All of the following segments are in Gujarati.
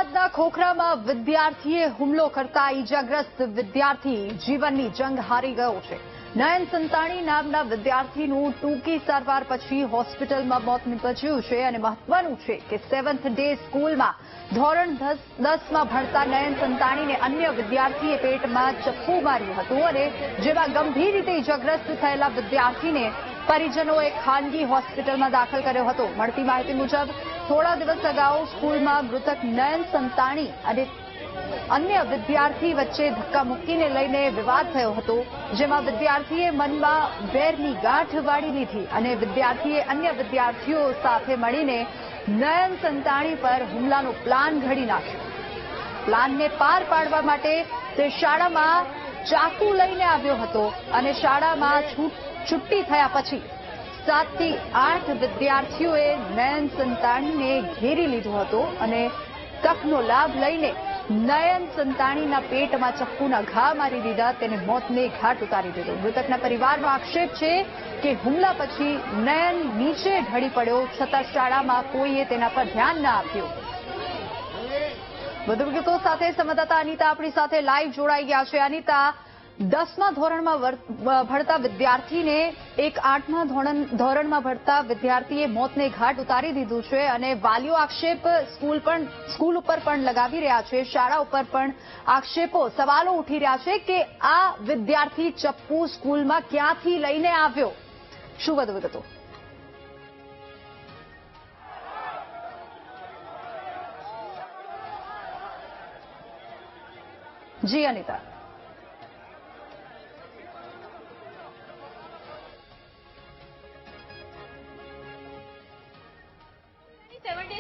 અમદાવાદના ખોખરામાં વિદ્યાર્થીએ હુમલો કરતા ઈજાગ્રસ્ત વિદ્યાર્થી જીવનની જંગ હારી ગયો છે। નયન સંતાણી નામના વિદ્યાર્થીનું ટૂંકી સારવાર પછી હોસ્પિટલમાં મોત નીપજ્યું છે અને મહત્વનું છે કે 7th ડે સ્કૂલમાં ધોરણ 10માં ભણતા નયન સંતાણીને અન્ય વિદ્યાર્થીએ પેટમાં ચપ્પુ માર્યું હતું અને જેમાં ગંભીર રીતે ઈજાગ્રસ્ત થયેલા વિદ્યાર્થીને પરિજનોએ ખાનગી હોસ્પિટલમાં દાખલ કર્યો હતો। મળતી માહિતી મુજબ થોડા દિવસ અગાઉ સ્કૂલમાં મૃતક નયન સંતાણી અને અન્ય વિદ્યાર્થી વચ્ચે ધક્કા મુક્કીને લઈને વિવાદ થયો હતો, જેમાં વિદ્યાર્થીએ મનમાં વેરની ગાંઠ વાળી લીધી અને વિદ્યાર્થીએ અન્ય વિદ્યાર્થીઓ સાથે મળીને નયન સંતાણી પર હુમલાનો પ્લાન ઘડી નાખ્યો। પ્લાનને પાર પાડવા માટે તે શાળામાં ચાકુ લઈને આવ્યો હતો અને શાળામાં છુટ્ટી થયા પછી 7 થી 8 વિદ્યાર્થીઓએ નયન સંતાણીને ઘેરી લીધો હતો અને તકનો લાભ લઈને નયન સંતાણીના પેટમાં ચપ્પુના ઘા મારી દીધા, તેને મોતને ઘાટ ઉતારી દીધો। મૃતકના પરિવારનો આક્ષેપ છે કે હુમલા પછી નયન નીચે ઢળી પડ્યો, છતાં શાળામાં કોઈએ તેના પર ધ્યાન ન આપ્યું। વધુ વિગતો સાથે સંવાદદાતા અનિતા આપણી સાથે લાઈવ જોડાઈ ગયા છે। અનિતા, 10મા ધોરણમાં ભણતા વિદ્યાર્થીને એક 8મા ધોરણમાં ભણતા વિદ્યાર્થીએ મોતને ઘાટ ઉતારી દીધું છે અને વાલીઓ આક્ષેપ સ્કૂલ ઉપર પણ લગાવી રહ્યા છે, શાળા ઉપર પણ આક્ષેપો, સવાલો ઉઠી રહ્યા છે કે આ વિદ્યાર્થી ચપ્પુ સ્કૂલમાં ક્યાંથી લઈને આવ્યો, શું વધુ વિગતો? જી અનિતા।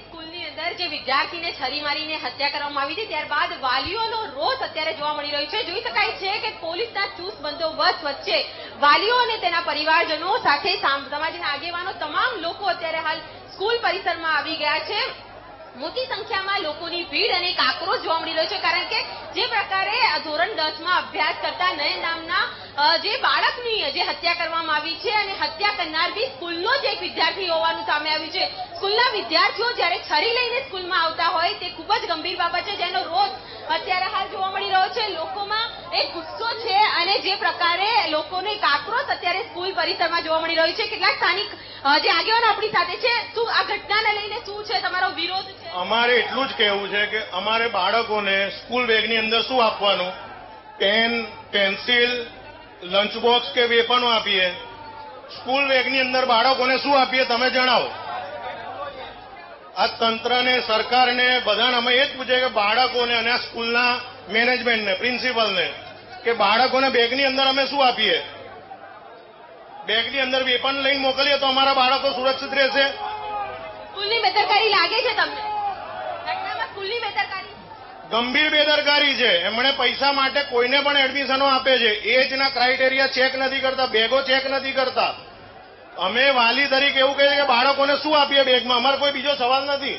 સ્કૂલની અંદર જે વિદ્યાર્થીને છરી મારીને હત્યા કરવામાં આવી છે, ત્યારબાદ વાલીઓનો રોષ અત્યારે જોવા મળી રહ્યો છે। જોઈ શકાય છે કે પોલીસના ચુસ્ત બંદોબસ્ત વચ્ચે વાલીઓ અને તેના પરિવારજનો સાથે સમાજના આગેવાનો તમામ લોકો અત્યારે હાલ સ્કૂલ પરિસરમાં આવી ગયા છે। મોટી સંખ્યામાં લોકોની ભીડ અને આક્રોશ જોવા મળી રહ્યો છે, કારણ કે જે પ્રકારે ધોરણ 10માં અભ્યાસ કરતા નયન નામના જે બાળકની જે હત્યા કરવામાં આવી છે અને હત્યા કરનાર બી સ્કૂલનો જ એક વિદ્યાર્થી હોવાનું સામે આવ્યું છે। સ્કૂલના વિદ્યાર્થીઓ જ્યારે છરી લઈને સ્કૂલમાં આવતા હોય તે ખૂબ જ ગંભીર બાબત છે, જેનો રોષ અત્યારે હાલ જોવા મળી રહ્યો છે। લોકોમાં એક ગુસ્સો છે અને જે પ્રકારે લોકોનો એક આક્રોશ અત્યારે સ્કૂલ પરિસરમાં જોવા મળી રહ્યો છે। કેટલાક સ્થાનિક જે આગેવાનો આપણી સાથે છે, શું આ ઘટનાને લઈને શું છે તમારો વિરોધ છે? અમારે એટલું જ કહેવું છે કે અમારે બાળકોને સ્કૂલ બેગની અંદર શું આપવાનું, પેન, પેન્સિલ, લંચ બોક્સ કે વેપણો આપીએ, સ્કૂલ બેગની અંદર બાળકોને શું આપીએ તમે જણાવો। આ તંત્રને, સરકારને, બધાને અમે એ જ પૂછીએ કે બાળકોને અને સ્કૂલના મેનેજમેન્ટને, પ્રિન્સિપલને કે બાળકોને બેગની અંદર અમે શું આપીએ? બેગની અંદર વેપણ લઈને મોકલીએ તો અમારા બાળકો સુરક્ષિત રહેશે? સ્કૂલની બેદરકારી લાગે છે તમને? ઘટનામાં સ્કૂલની બેદરકારી, ગંભીર બેદરકારી છે। એમણે પૈસા માટે કોઈને પણ એડમિશનો આપે છે, એજના ક્રાઇટેરિયા ચેક નથી કરતા, બેગો ચેક નથી કરતા। અમે વાલી તરીકે એવું કહીએ કે બાળકોને શું આપીએ બેગમાં, અમારો કોઈ બીજો સવાલ નથી।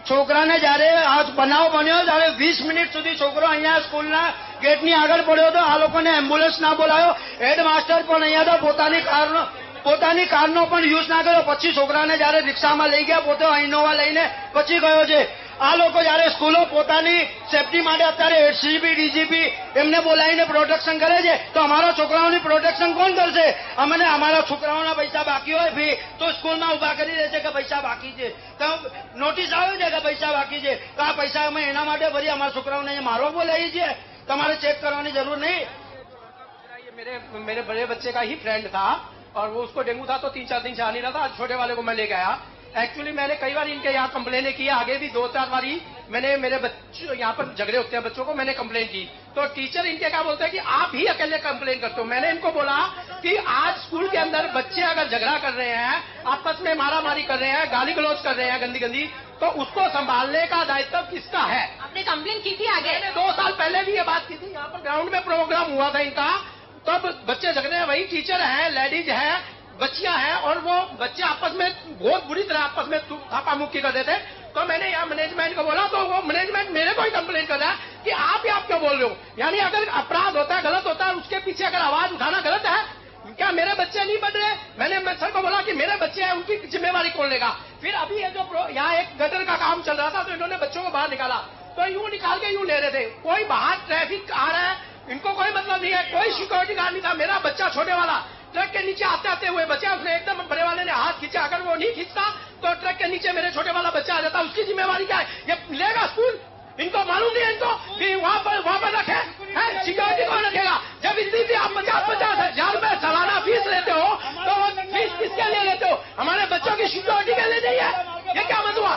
છોકરાને જયારે આ બનાવ બન્યો ત્યારે 20 મિનિટ સુધી છોકરો અહીંયા સ્કૂલના ગેટની આગળ પડ્યો હતો, આ લોકોને એમ્બ્યુલન્સ ના બોલાયો, હેડમાસ્ટર પણ અહીંયા તો પોતાની કારનો પણ યુઝ ના કર્યો। પછી છોકરાને જયારે રિક્ષામાં લઈ ગયા, પોતે ઇનોવા લઈને પછી ગયો છે। આ લોકો જયારે સ્કૂલો પોતાની સેફટી માટે અત્યારે એસીપી, ડીજીપી એમને બોલાવીને પ્રોટેક્શન કરે છે, તો અમારા છોકરાઓની પ્રોટેક્શન કોણ કરશે? અમને અમારા છોકરાઓના પૈસા બાકી હોય ભી તો સ્કૂલમાં ઉભા કરી દે છે કે પૈસા બાકી છે, તો નોટિસ આવ્યું છે કે પૈસા બાકી છે, તો આ પૈસા અમે એના માટે ભરી અમારા છોકરાઓને મારવા બોલાવીએ છીએ, તમારે ચેક કરવાની જરૂર नहीं। मेरे बड़े बच्चे का ही फ्रेंड था और वो उसको डेंगू था, तो 3-4 दिन से आ नहीं रहा था। आज छोटे वाले को मैं ले गया। एक्चुअली मैंने कई बार इनके यहाँ कंप्लेन की, आगे भी 2-4 बार मैंने मेरे बच्चों यहाँ पर झगड़े होते हैं बच्चों को, मैंने कंप्लेन की, तो टीचर इनके क्या बोलते हैं कि आप ही अकेले कंप्लेन करते हो। मैंने इनको बोला कि आज स्कूल के अंदर बच्चे अगर झगड़ा कर रहे हैं, आपस में मारा मारी कर रहे हैं, गाली गलौज कर रहे हैं गंदी, तो उसको संभालने का दायित्व किसका है? आपने कंप्लेन की थी आगे? 2 साल पहले भी ये बात की थी, यहाँ पर ग्राउंड में प्रोग्राम हुआ था इनका, तब बच्चे झगड़े हैं, वही टीचर है, लेडीज है, बच्चियां हैं, और वो बच्चे आपस में बहुत बुरी तरह आपस में थापा मुक्की करते थे। तो मैंने यहाँ मैनेजमेंट को बोला, तो वो मैनेजमेंट मेरे को ही कंप्लेन कर रहा है कि आप क्यों बोल रहे हो? यानी अगर अपराध होता है, गलत होता है, उसके पीछे अगर आवाज उठाना गलत है, क्या मेरे बच्चे नहीं पढ़ रहे? मैंने सर को बोला कि मेरे बच्चे हैं, उनकी जिम्मेवारी कौन लेगा? फिर अभी ये जो यहाँ एक गटर का काम चल रहा था तो इन्होंने बच्चों को बाहर निकाला, तो यूं निकाल के यूं ले रहे थे। कोई बाहर ट्रैफिक आ रहा है, इनको कोई मतलब नहीं है, कोई सिक्योरिटी गार्ड नहीं था। मेरा बच्चा छोटे वाला ट्रक के नीचे आते आते हुए बचा, उसने एकदम बड़े वाले ने हाथ खींचा। अगर वो नहीं खींचता तो ट्रक के नीचे मेरे छोटे वाला बच्चा आ जाता। उसकी जिम्मेवारी क्या है? ये लेगा स्कूल? इनको मालूम नहीं है इनको कि वहाँ पर रखे है सिक्योरिटी कौन रखेगा? जब इतनी आप 50,000 रुपए सालाना फीस लेते हो तो वो फीस किसके लिए लेते हो? हमारे बच्चों की सिक्योरिटी के लिए नहीं है। ये क्या मतलब हुआ?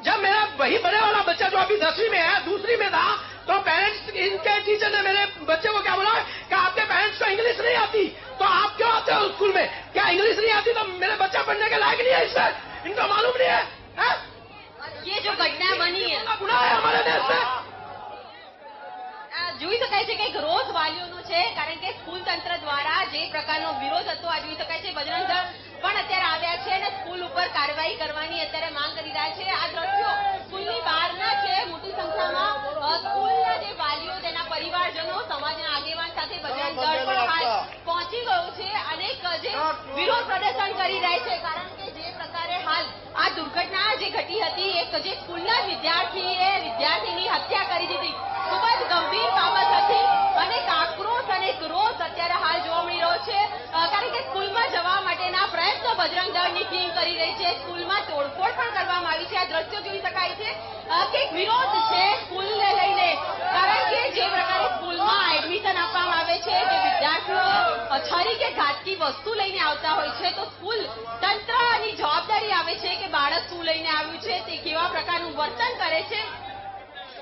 जब मेरा वही बड़े वाला बच्चा जो अभी 10वीं में है, दूसरी में था, तो पेरेंट्स इनके टीचर ने मेरे बच्चे को क्या बोला कि आपके पेरेंट्स को इंग्लिश नहीं आती तो आप क्यों आते हो स्कूल में? क्या इंग्लिश नहीं आती तो मेरे बच्चा पढ़ने के लायक नहीं है? इससे इनको मालूम नहीं है? ये जो घटना बनी है गुनाह है हमारे देश में। જોઈ શકાય છે કે એક રોષ વાલીઓનો છે, કારણ કે સ્કૂલ તંત્ર દ્વારા જે પ્રકારનો વિરોધ હતો આ જોઈ શકાય છે બજરંગ દળ પણ અત્યારે આવ્યા છે અને સ્કૂલ ઉપર કાર્યવાહી કરવાની અત્યારે માંગ કરી રહ્યા છે। આ દ્રશ્યો સ્કૂલની બહારના છે, મોટી સંખ્યામાં સ્કૂલના જે વાલીઓ તેના પરિવારજનો સમાજના આગેવાન સાથે બજરંગ દળ પણ હાલ પહોંચી ગયું છે। અનેક જે વિરોધ પ્રદર્શન કરી રહ્યા છે, કારણ કે જે પ્રકારે હાલ આ દુર્ઘટના જે ઘટી હતી, એક જે સ્કૂલના વિદ્યાર્થીએ વિદ્યાર્થીની હત્યા કરી દીધી, ખૂબ જ ગંભીર બાબત હતી। અનેક આક્રોશ અને રોષ અત્યારે હાલ જોવા મળી રહ્યો છે, કારણ કે સ્કૂલમાં જવા માટેના પ્રયત્નો બજરંગ દળની ટીમ કરી રહી છે। સ્કૂલમાં તોડફોડ પણ કરવામાં આવી છે। આ દ્રશ્યો જોઈ શકાય છે કે વિરોધ છે સ્કૂલને લઈને, કારણ કે જે પ્રકારે સ્કૂલમાં એડમિશન આપવામાં આવે છે કે વિદ્યાર્થીઓ છરી કે ઘાતકી વસ્તુ લઈને આવતા હોય છે, તો સ્કૂલ તંત્રની જવાબદારી આવે છે કે બાળક શું લઈને આવ્યું છે, તે કેવા પ્રકારનું વર્તન કરે છે,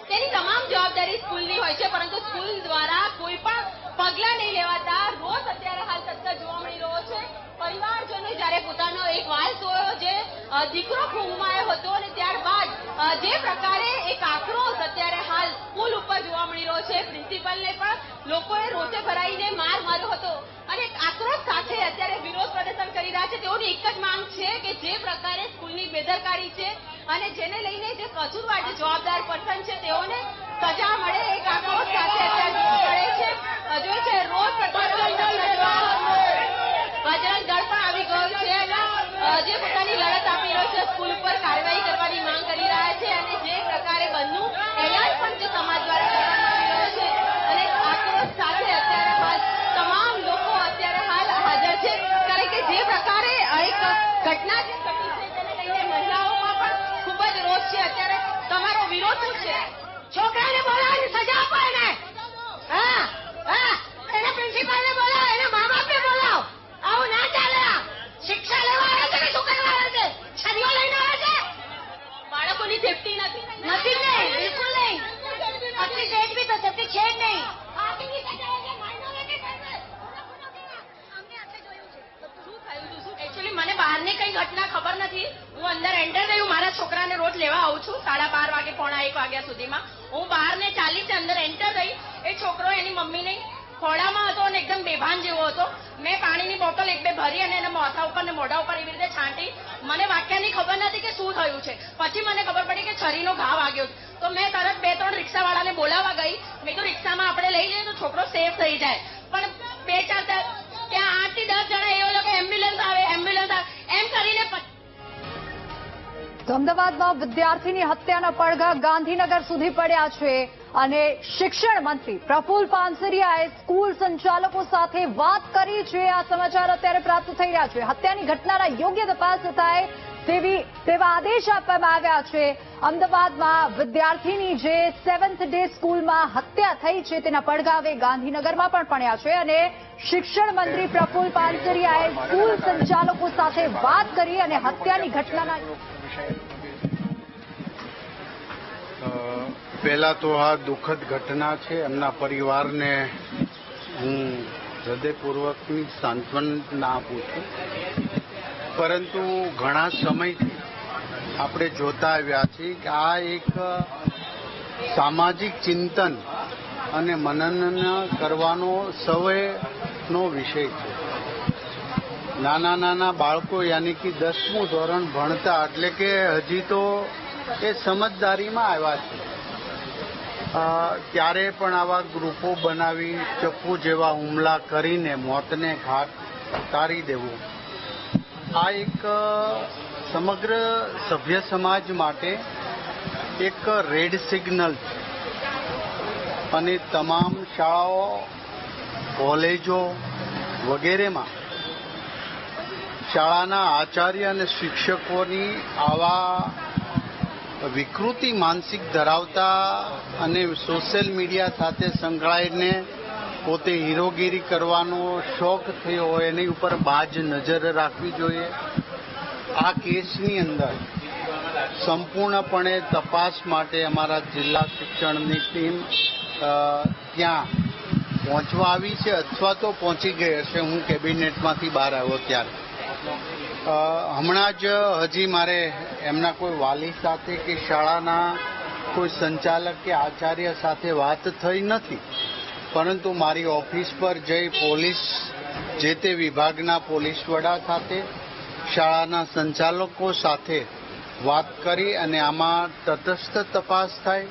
તેની તમામ જવાબદારી સ્કૂલની હોય છે। પરંતુ સ્કૂલ દ્વારા કોઈ પણ પગલાં નહીં લેવાતા રોષ અત્યારે હાલ સતત જોવા મળી રહ્યો છે। પરિવારજનો જ્યારે પોતાનો એક વારસો જે દીકરો ગુમાયો હતો અને ત્યારબાદ જે પ્રકારે એક આક્રોશ અત્યારે હાલ સ્કૂલ ઉપર જોવા મળી રહ્યો છે, પ્રિન્સિપલને પણ લોકોએ રોષે ભરાઈને માર માર્યો હતો અને આક્રોશ સાથે અત્યારે વિરોધ પ્રદર્શન કરી રહ્યા છે। તેઓની એક જ માંગ છે કે જે પ્રકારે સ્કૂલની બેદરકારી છે અને જેને લઈને જે કસૂરવાર જે જવાબદાર પર્સન છે તેઓને સજા મળે, એક આક્રોશ સાથે અત્યારે જોવા મળે છે। જોઈ છે રોષ બજરંગ દળ પણ આવી ગયું છે અને જે પોતાની લડત આપી રહ્યો છે, સ્કૂલ ઉપર કાર્યવાહી કરવાની માંગ કરી રહ્યા છે અને જે પ્રકારે બંધનું એલાન પણ જે સમાજ દ્વારા કરવામાં આવી રહ્યો છે અને આક્રોશ સાથે અત્યારે હાલ તમામ લોકો અત્યારે હાલ હાજર છે, કારણ કે જે પ્રકારે એક ઘટના જે ઘટી છે તેને લઈને મહિલાઓમાં પણ ખૂબ જ રોષ છે। અત્યારે તમારો વિરોધ શું છે? છોકરાને બોલાવીને સજા આપો એને, એને પ્રિન્સિપાલને બોલાવો, એને મા બાપને બોલાવો, આવું ના ચાલે। શિક્ષા લેવા આવે છે કે શું કરવા આવે છે? છરીઓ લઈને આવે છે? બાળકોની સેફટી નથી નહીં, બિલકુલ નહીં। अपनी सेफ भी तो सेफ्टी છે જ નહીં। एक्चुअली મને બહારની કઈ ઘટના ખબર નથી। હું અંદર એન્ટર થઈ, હું મારા છોકરાને રોજ લેવા આવું છું 12:30 વાગે, 1:45 વાગ્યા સુધીમાં। હું બહારને ચાલીને અંદર એન્ટર થઈ, એ છોકરો એની મમ્મીને ખોળામાં હતો અને એકદમ બેભાન જેવો હતો। મેં પાણીની બોટલ એક બે ભરી અને એના માથા ઉપર ને મોઢા ઉપર એવી રીતે છાંટી। મને વાક્યની ખબર નથી કે શું થયું છે। પછી મને ખબર પડી કે છરીનો ઘા વાગ્યો, તો મેં તરત 2-3 રિક્ષાવાળાને બોલાવવા ગઈ। મેં તો રિક્ષામાં આપણે લઈ જઈએ તો છોકરો સેફ થઈ જાય, પણ 2-4 ત્યાં 8 થી 10 જણા એ લોકો એમ્બ્યુલન્સ આવે એમ કરીને। તો અમદાવાદમાં વિદ્યાર્થીની હત્યાના પડઘા ગાંધીનગર સુધી પડ્યા છે અને શિક્ષણ મંત્રી પ્રફુલ્લ પાનસરિયાએ સ્કૂલ સંચાલકો સાથે વાત કરી છે। આ સમાચાર અત્યારે પ્રાપ્ત થઈ રહ્યા છે। હત્યાની ઘટનાના યોગ્ય તપાસ થાય તેવા આદેશ આપવામાં આવ્યા છે। અમદાવાદમાં વિદ્યાર્થીની જે 7th ડે સ્કૂલમાં હત્યા થઈ છે તેના પડઘા હવે ગાંધીનગરમાં પણ પડ્યા છે અને શિક્ષણ મંત્રી પ્રફુલ્લ પાનસરિયાએ સ્કૂલ સંચાલકો સાથે વાત કરી અને હત્યાની ઘટનાના પહેલા તો આ દુઃખદ ઘટના છે, એમના પરિવારને હું હૃદયપૂર્વકની સાંત્વના આપું છું। પરંતુ ઘણા સમયથી આપણે જોતા આવ્યા છીએ કે આ એક સામાજિક ચિંતન અને મનન કરવાનો સૌનો વિષય છે। નાના બાળકો યાની કે 10મું ધોરણ ભણતા, એટલે કે હજી તો એ સમજદારીમાં આવ્યા છે, ત્યારે પણ આવા ગ્રુપો બનાવી ચપ્પુ જેવા હુમલા કરીને મોતને ઘાટ ઉતારી દેવું, આ એક સમગ્ર સભ્ય સમાજ માટે એક રેડ સિગ્નલ અને તમામ શાળાઓ, કોલેજો વગેરેમાં શાળાના આચાર્ય અને શિક્ષકોની આવા વિકૃતિ માનસિક ધરાવતા અને સોશિયલ મીડિયા સાથે સંકળાઈને પોતે હીરોગીરી કરવાનો શોખ થયો હોય એની ઉપર બાજ નજર રાખવી જોઈએ. આ કેસની અંદર સંપૂર્ણપણે તપાસ માટે અમારા જિલ્લા શિક્ષણની ટીમ ત્યાં પહોંચવા આવી છે અથવા તો પહોંચી ગઈ હશે. હું કેબિનેટમાંથી બહાર આવ્યો ત્યારે હમણાં જ હજી મારે એમના કોઈ વાલી સાથે કે શાળાના કોઈ સંચાલક કે આચાર્ય સાથે વાત થઈ નથી, પરંતુ મારી ઓફિસ પર જઈ પોલીસ જે તે વિભાગના પોલીસ વડા સાથે, શાળાના સંચાલકો સાથે વાત કરી અને આમાં તટસ્થ તપાસ થાય.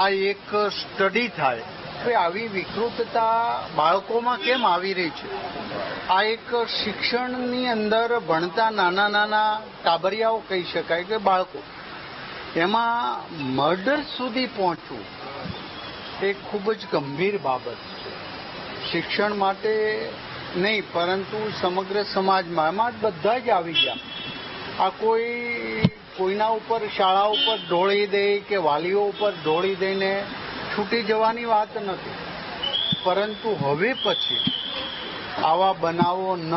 આ એક સ્ટડી થાય કે આવી વિકૃતતા બાળકોમાં કેમ આવી રહી છે. આ એક શિક્ષણની અંદર ભણતા નાના નાના ટાબરિયાઓ કહી શકાય કે બાળકો, એમાં મર્ડર સુધી પહોંચવું એ ખૂબ જ ગંભીર બાબત છે. શિક્ષણ માટે નહીં પરંતુ સમગ્ર સમાજમાં એમાં બધા જ આવી ગયા. આ કોઈના ઉપર શાળા ઉપર ઢોળી દે કે વાલીઓ ઉપર ઢોળી દઈને છૂટી જવાની વાત નથી, પરંતુ હવે પછી આવા બનાવો ન